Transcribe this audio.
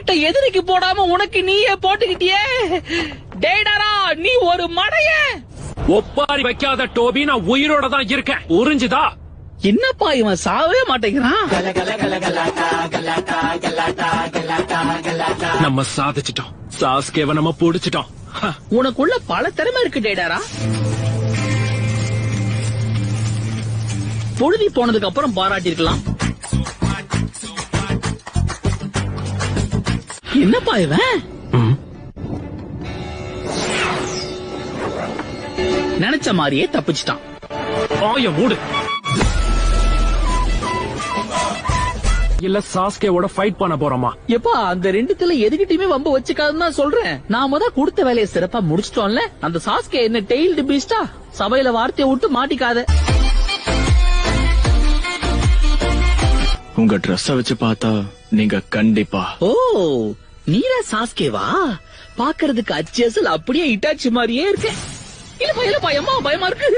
சூட்டை எதிரிக்கு போடாம உனக்கு நீயே போட்டுக்கிட்டியே. டேடாரா, நீ ஒரு மடைய. ஒப்பாரி வைக்காத டோபி, நான் உயிரோட தான் இருக்கேன். உறிஞ்சுதா? என்னப்பா இவன் சாவே மாட்டேங்கிறான். நம்ம சாதிச்சிட்டோம். சாஸ்கேவை நம்ம புடிச்சிட்டோம். உனக்குள்ள பல திறமை இருக்கு டேடாரா. பொழுதி போனதுக்கு அப்புறம் பாராட்டிருக்கலாம். என்னப்பா இவன் நினைச்ச மாதிரியே தப்பிச்சிட்டான். மூடு. இல்ல சாஸ்கேவோட ஃபைட் பண்ண போறோமா? எப்பா அந்த ரெண்டுத்துல எதுகிட்டயுமே வம்ப வச்சுக்காதுன்னு தான் சொல்றேன். நாம தான் கொடுத்த வேலையை சிறப்பா முடிச்சிட்டோம்ல. அந்த சாஸ்கே என்ன டெய்ல்டு பீஸ்டா? சபையில வார்த்தையை விட்டு மாட்டிக்காத. உங்க ட்ரெஸ்ஸ வச்சு பார்த்தா நீங்க கண்டிப்பா. ஓ, நீரா சாஸ்கேவா? பாக்குறதுக்கு அச்சேசல் அப்படியே இட்டாச்சி மாதிரியே இருக்கு. இல்லப்பா இல்லப்பா, அம்மா பயமா இருக்கு.